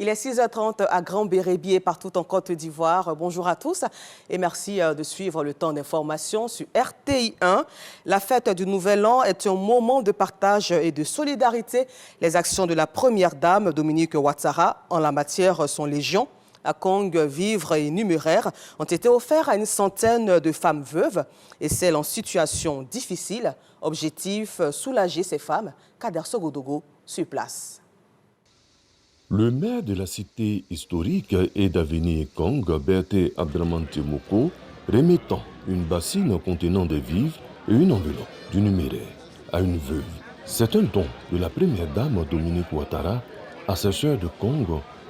Il est 6h30 à Grand-Bérébier et partout en Côte d'Ivoire. Bonjour à tous et merci de suivre le temps d'information sur RTI 1. La fête du Nouvel An est un moment de partage et de solidarité. Les actions de la première dame, Dominique Ouattara, en la matière sont légion. À Kong, vivres et numéraires ont été offerts à une centaine de femmes veuves et celles en situation difficile. Objectif, soulager ces femmes. Kader Sogodogo sur place. Le maire de la cité historique et d'avenir Kong, Berté Abdraman Temoko, remettant une bassine contenant des vivres et une enveloppe du numéraire à une veuve. C'est un don de la première dame Dominique Ouattara à ses sœurs de Kong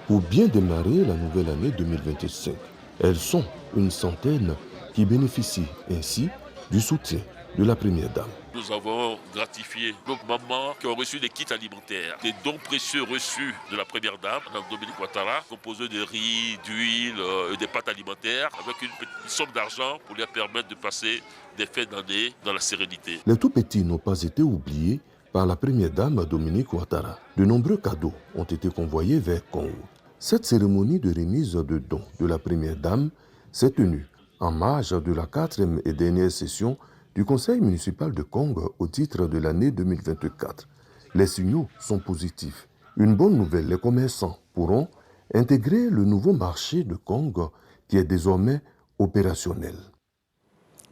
pour bien démarrer la nouvelle année 2025. Elles sont une centaine qui bénéficient ainsi du soutien de la première dame. Nous avons gratifié nos mamans qui ont reçu des kits alimentaires, des dons précieux reçus de la première dame, Mme Dominique Ouattara, composés de riz, d'huile et des pâtes alimentaires, avec une petite somme d'argent pour leur permettre de passer des fêtes d'année dans la sérénité. Les tout-petits n'ont pas été oubliés par la première dame Dominique Ouattara. De nombreux cadeaux ont été convoyés vers Kong. Cette cérémonie de remise de dons de la première dame s'est tenue en marge de la 4e et dernière session du Conseil municipal de Kong au titre de l'année 2024. Les signaux sont positifs. Une bonne nouvelle, les commerçants pourront intégrer le nouveau marché de Kong qui est désormais opérationnel.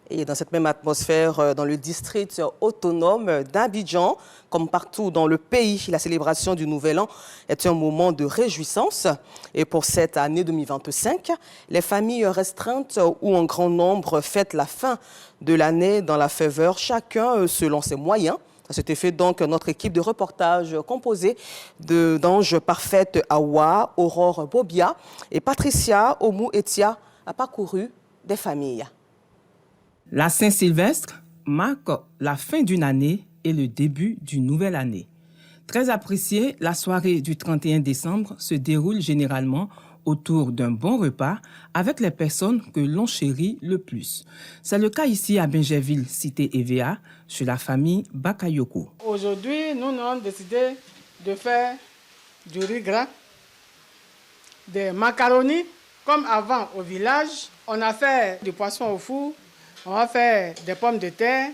Et dans cette même atmosphère, dans le district autonome d'Abidjan, comme partout dans le pays, la célébration du Nouvel An est un moment de réjouissance. Et pour cette année 2025, les familles restreintes ou en grand nombre fêtent la fin de l'année dans la faveur, chacun selon ses moyens. À cet effet, donc, notre équipe de reportage composée d'Ange Parfaite Awa, Aurore Bobia et Patricia Omou Etia a parcouru des familles. La Saint-Sylvestre marque la fin d'une année et le début d'une nouvelle année. Très appréciée, la soirée du 31 décembre se déroule généralement autour d'un bon repas avec les personnes que l'on chérit le plus. C'est le cas ici à Bingerville, cité EVA, chez la famille Bakayoko. Aujourd'hui, nous avons décidé de faire du riz gras, des macaronis. Comme avant au village, on a fait du poisson au four. On va faire des pommes de terre.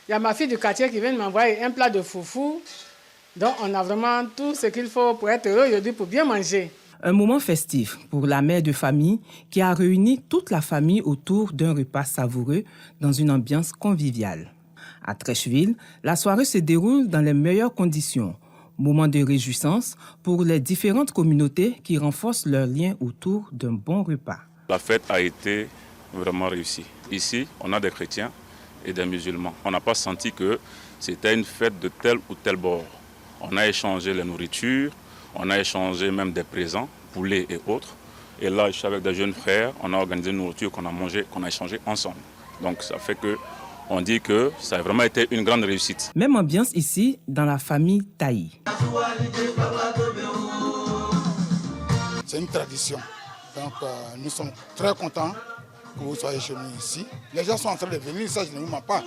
Il y a ma fille du quartier qui vient de m'envoyer un plat de foufou. Donc, on a vraiment tout ce qu'il faut pour être heureux aujourd'hui, pour bien manger. Un moment festif pour la mère de famille qui a réuni toute la famille autour d'un repas savoureux dans une ambiance conviviale. À Trècheville, la soirée se déroule dans les meilleures conditions. Moment de réjouissance pour les différentes communautés qui renforcent leurs liens autour d'un bon repas. La fête a été vraiment réussi. Ici, on a des chrétiens et des musulmans. On n'a pas senti que c'était une fête de tel ou tel bord. On a échangé les nourritures, on a échangé même des présents, poulets et autres. Et là, je suis avec des jeunes frères, on a organisé une nourriture qu'on a mangée, qu'on a échangé ensemble. Donc ça fait que on dit que ça a vraiment été une grande réussite. Même ambiance ici dans la famille Taï. C'est une tradition. Donc nous sommes très contents que vous soyez chez nous ici. Les gens sont en train de venir, ça je ne vous mens pas.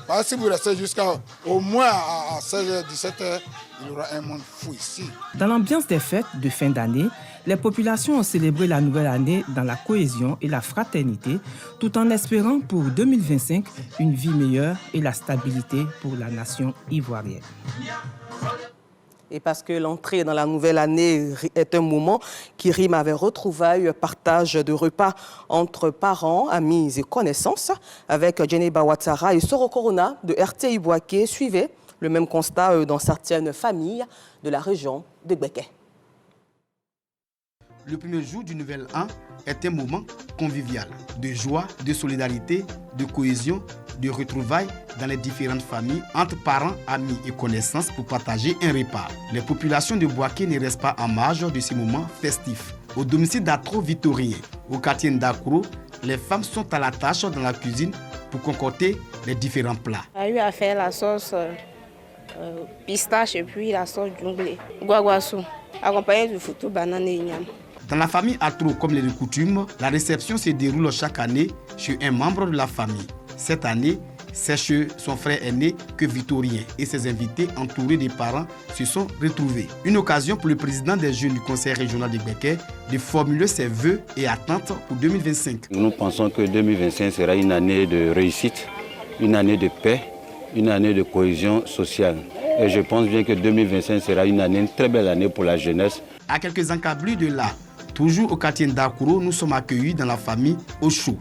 Parce que si vous restez jusqu'à au moins à 16h, 17h, il y aura un monde fou ici. Dans l'ambiance des fêtes de fin d'année, les populations ont célébré la nouvelle année dans la cohésion et la fraternité, tout en espérant pour 2025 une vie meilleure et la stabilité pour la nation ivoirienne. Et parce que l'entrée dans la nouvelle année est un moment qui rime avec retrouvailles, partage de repas entre parents, amis et connaissances. Avec Djeneba Ouattara et Soro Corona de RTI Boaké, suivez le même constat dans certaines familles de la région de Gbeke. Le premier jour du Nouvel An est un moment convivial, de joie, de solidarité, de cohésion, de retrouvailles dans les différentes familles, entre parents, amis et connaissances pour partager un repas. Les populations de Boaké ne restent pas en marge de ces moments festifs. Au domicile d'Atro Vitorien, au quartier Ndakuro, les femmes sont à la tâche dans la cuisine pour concocter les différents plats. On a eu à faire la sauce pistache et puis la sauce junglée, guaguassou, accompagnée de foutou, banane et igname. Dans la famille Atro, comme les coutumes, la réception se déroule chaque année chez un membre de la famille. Cette année, C'est chez son frère aîné que Victorien et ses invités, entourés des parents, se sont retrouvés. Une occasion pour le président des jeunes du conseil régional de Beké de formuler ses vœux et attentes pour 2025. Nous pensons que 2025 sera une année de réussite, une année de paix, une année de cohésion sociale. Et je pense bien que 2025 sera une très belle année pour la jeunesse. À quelques encablures de là, toujours au quartier d'Akouro, nous sommes accueillis dans la famille Ocho.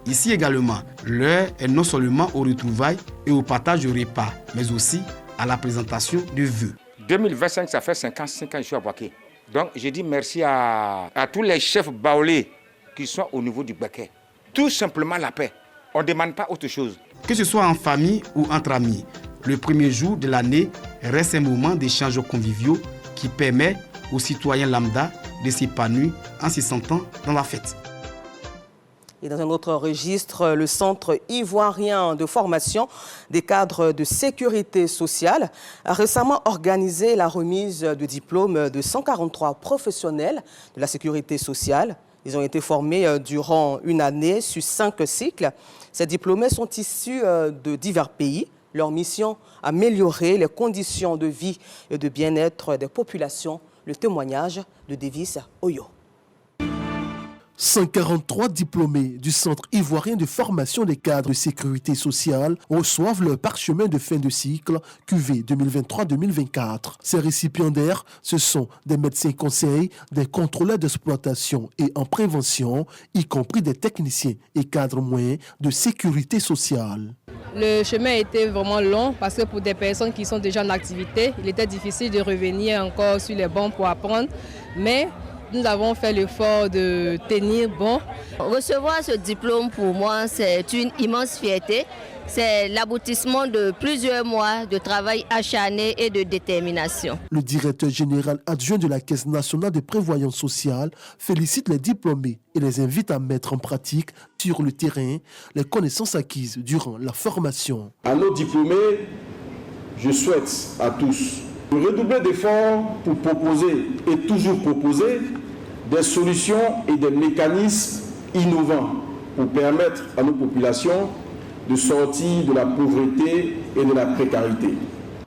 Ici également, l'heure est non seulement au retrouvailles et au partage de repas, mais aussi à la présentation de vœux. 2025, ça fait 55 ans que je suis à Boaké. Donc, je dis merci à tous les chefs baoulés qui sont au niveau du Beké. Tout simplement la paix. On ne demande pas autre chose. Que ce soit en famille ou entre amis, le premier jour de l'année reste un moment d'échange conviviaux qui permet aux citoyens lambda de s'épanouir en se sentant dans la fête. Et dans un autre registre, le Centre ivoirien de formation des cadres de sécurité sociale a récemment organisé la remise de diplômes de 143 professionnels de la sécurité sociale. Ils ont été formés durant une année sur 5 cycles. Ces diplômés sont issus de divers pays. Leur mission, améliorer les conditions de vie et de bien-être des populations. Le témoignage de Davis Oyo. 143 diplômés du Centre ivoirien de formation des cadres de sécurité sociale reçoivent leur parchemin de fin de cycle QV 2023-2024. Ces récipiendaires, ce sont des médecins conseils, des contrôleurs d'exploitation et en prévention, y compris des techniciens et cadres moyens de sécurité sociale. Le chemin était vraiment long parce que pour des personnes qui sont déjà en activité, il était difficile de revenir encore sur les bancs pour apprendre, mais nous avons fait l'effort de tenir bon. Recevoir ce diplôme pour moi, c'est une immense fierté. C'est l'aboutissement de plusieurs mois de travail acharné et de détermination. Le directeur général adjoint de la Caisse nationale de prévoyance sociale félicite les diplômés et les invite à mettre en pratique sur le terrain les connaissances acquises durant la formation. À nos diplômés, je souhaite à tous de redoubler d'efforts pour proposer et toujours proposer des solutions et des mécanismes innovants pour permettre à nos populations de sortir de la pauvreté et de la précarité.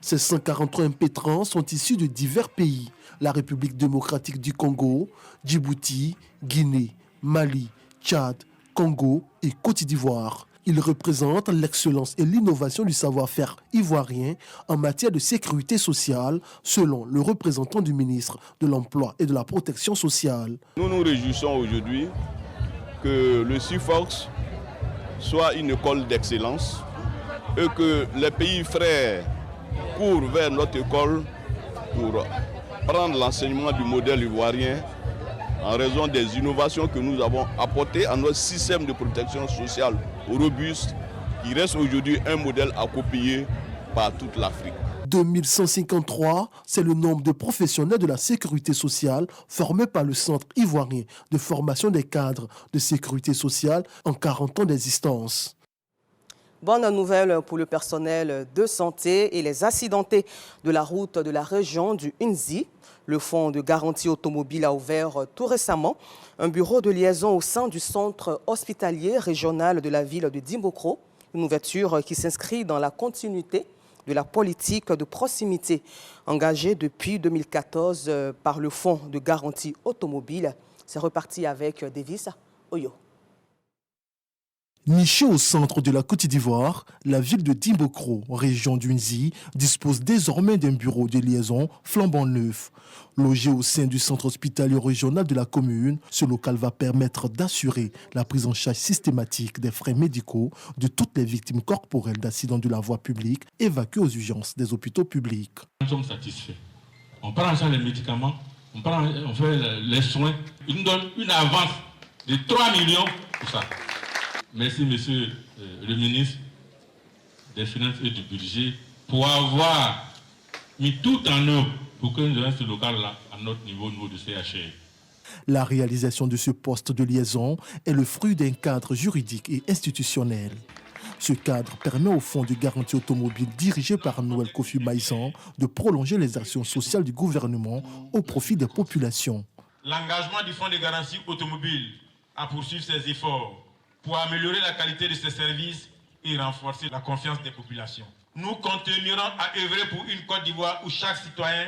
Ces 143 impétrants sont issus de divers pays, la République démocratique du Congo, Djibouti, Guinée, Mali, Tchad, Congo et Côte d'Ivoire. Ils représentent l'excellence et l'innovation du savoir-faire ivoirien en matière de sécurité sociale, selon le représentant du ministre de l'Emploi et de la Protection sociale. Nous nous réjouissons aujourd'hui que le CIFOX soit une école d'excellence et que les pays frères courent vers notre école pour prendre l'enseignement du modèle ivoirien en raison des innovations que nous avons apportées à notre système de protection sociale robuste, qui reste aujourd'hui un modèle à copier par toute l'Afrique. 2153, c'est le nombre de professionnels de la sécurité sociale formés par le Centre ivoirien de formation des cadres de sécurité sociale en 40 ans d'existence. Bonne nouvelle pour le personnel de santé et les accidentés de la route de la région du Unzi. Le Fonds de garantie automobile a ouvert tout récemment un bureau de liaison au sein du centre hospitalier régional de la ville de Dimbokro. Une ouverture qui s'inscrit dans la continuité de la politique de proximité engagée depuis 2014 par le Fonds de garantie automobile. C'est reparti avec Davis Oyo. Nichée au centre de la Côte d'Ivoire, la ville de Dimbokro, région d'Unzi, dispose désormais d'un bureau de liaison flambant neuf. Logé au sein du centre hospitalier régional de la commune, ce local va permettre d'assurer la prise en charge systématique des frais médicaux de toutes les victimes corporelles d'accidents de la voie publique évacuées aux urgences des hôpitaux publics. Nous sommes satisfaits. On prend en charge les médicaments, on fait les soins. Ils nous donnent une avance de 3 millions pour ça. Merci, monsieur le ministre des Finances et du Budget, pour avoir mis tout en œuvre pour que nous ayons ce local-là à notre niveau, au niveau du CHR. La réalisation de ce poste de liaison est le fruit d'un cadre juridique et institutionnel. Ce cadre permet au Fonds de garantie automobile dirigé par Noël Kofi Maïsan de prolonger les actions sociales du gouvernement au profit des populations. L'engagement du Fonds de garantie automobile à poursuivre ses efforts pour améliorer la qualité de ses services et renforcer la confiance des populations. Nous continuerons à œuvrer pour une Côte d'Ivoire où chaque citoyen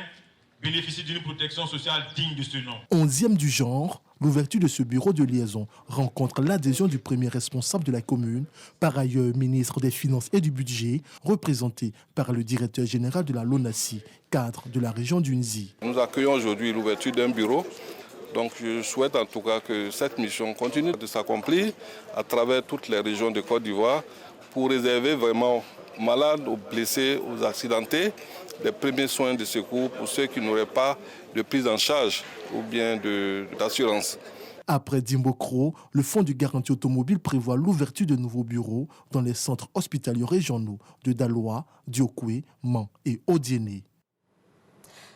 bénéficie d'une protection sociale digne de ce nom. 11e du genre, l'ouverture de ce bureau de liaison rencontre l'adhésion du premier responsable de la commune, par ailleurs ministre des Finances et du Budget, représenté par le directeur général de la LONASI, cadre de la région d'Unzi. Nous accueillons aujourd'hui l'ouverture d'un bureau. Donc je souhaite en tout cas que cette mission continue de s'accomplir à travers toutes les régions de Côte d'Ivoire pour réserver vraiment aux malades, aux blessés, aux accidentés, les premiers soins de secours pour ceux qui n'auraient pas de prise en charge ou bien d'assurance. Après Dimbokro, le Fonds de garantie automobile prévoit l'ouverture de nouveaux bureaux dans les centres hospitaliers régionaux de Daloa, Diokwe, Man et Odiéné.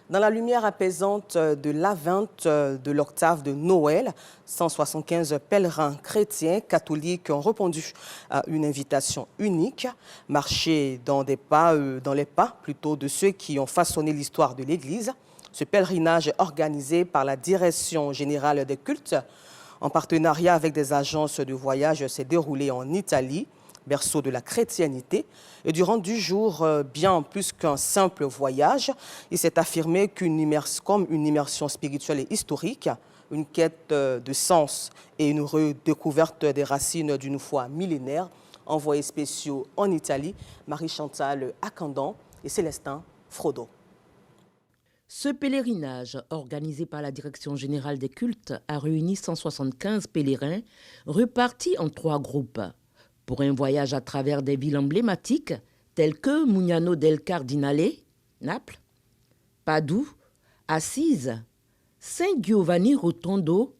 Dans la lumière apaisante de l'Avent de l'octave de Noël, 175 pèlerins chrétiens catholiques ont répondu à une invitation unique, marcher dans les pas plutôt de ceux qui ont façonné l'histoire de l'Église. Ce pèlerinage organisé par la Direction générale des cultes en partenariat avec des agences de voyage s'est déroulé en Italie, berceau de la chrétienté. Et durant 10 jours, bien plus qu'un simple voyage, il s'est affirmé comme une immersion spirituelle et historique, une quête de sens et une redécouverte des racines d'une foi millénaire. Envoyés spéciaux en Italie, Marie-Chantal Akandan et Célestin Frodo. Ce pèlerinage, organisé par la Direction générale des cultes, a réuni 175 pèlerins repartis en 3 groupes. Pour un voyage à travers des villes emblématiques telles que Mugnano del Cardinale, Naples, Padoue, Assise, Saint Giovanni Rotondo,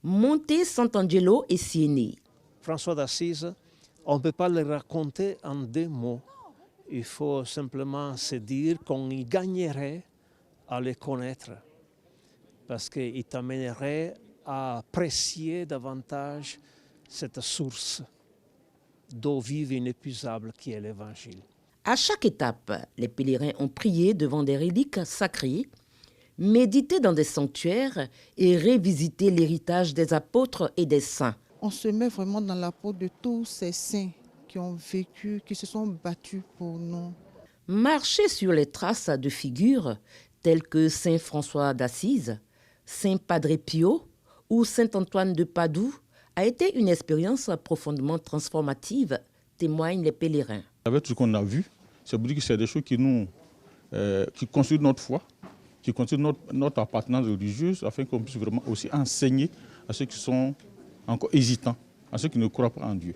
Monte Sant'Angelo et Siena. François d'Assise, on ne peut pas le raconter en 2 mots. Il faut simplement se dire qu'on y gagnerait à le connaître parce qu'il t'amènerait à apprécier davantage cette source d'eau vive et inépuisable qui est l'Évangile. À chaque étape, les pèlerins ont prié devant des reliques sacrées, médité dans des sanctuaires et révisité l'héritage des apôtres et des saints. On se met vraiment dans la peau de tous ces saints qui ont vécu, qui se sont battus pour nous. Marcher sur les traces de figures telles que Saint François d'Assise, Saint Padre Pio ou Saint Antoine de Padoue a été une expérience profondément transformative, témoignent les pèlerins. Avec tout ce qu'on a vu, c'est pour dire que c'est des choses qui construisent notre foi, qui construisent notre appartenance religieuse, afin qu'on puisse vraiment aussi enseigner à ceux qui sont encore hésitants, à ceux qui ne croient pas en Dieu.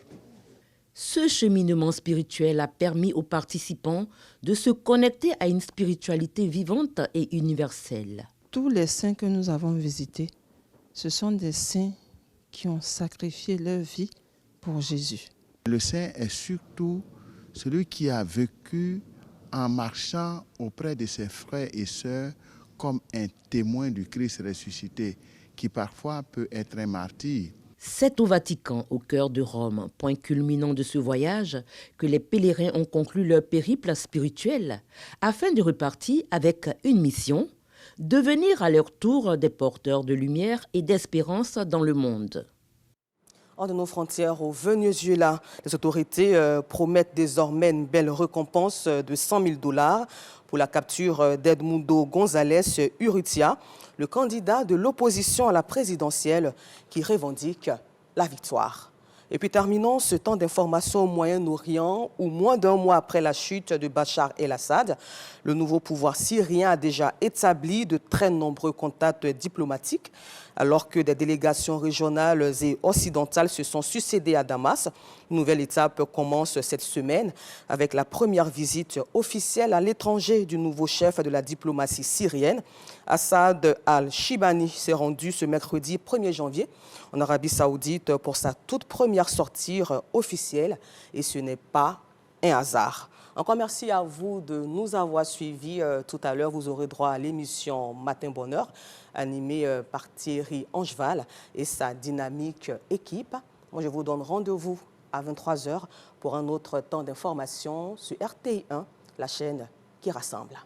Ce cheminement spirituel a permis aux participants de se connecter à une spiritualité vivante et universelle. Tous les saints que nous avons visités, ce sont des saints qui ont sacrifié leur vie pour Jésus. Le saint est surtout celui qui a vécu en marchant auprès de ses frères et sœurs comme un témoin du Christ ressuscité, qui parfois peut être un martyr. C'est au Vatican, au cœur de Rome, point culminant de ce voyage, que les pèlerins ont conclu leur périple spirituel afin de repartir avec une mission, devenir à leur tour des porteurs de lumière et d'espérance dans le monde. Hors de nos frontières, au Venezuela, les autorités promettent désormais une belle récompense de $100 000 pour la capture d'Edmundo González Urrutia, le candidat de l'opposition à la présidentielle qui revendique la victoire. Et puis terminons ce temps d'information au Moyen-Orient où moins d'1 mois après la chute de Bachar el-Assad, le nouveau pouvoir syrien a déjà établi de très nombreux contacts diplomatiques alors que des délégations régionales et occidentales se sont succédées à Damas. Une nouvelle étape commence cette semaine avec la première visite officielle à l'étranger du nouveau chef de la diplomatie syrienne. Assad al-Shibani s'est rendu ce mercredi 1er janvier en Arabie Saoudite pour sa toute première sortie officielle et ce n'est pas un hasard. Encore merci à vous de nous avoir suivis. Tout à l'heure, vous aurez droit à l'émission Matin Bonheur, animée par Thierry Angeval et sa dynamique équipe. Moi, je vous donne rendez-vous à 23h pour un autre temps d'information sur RTI1, la chaîne qui rassemble.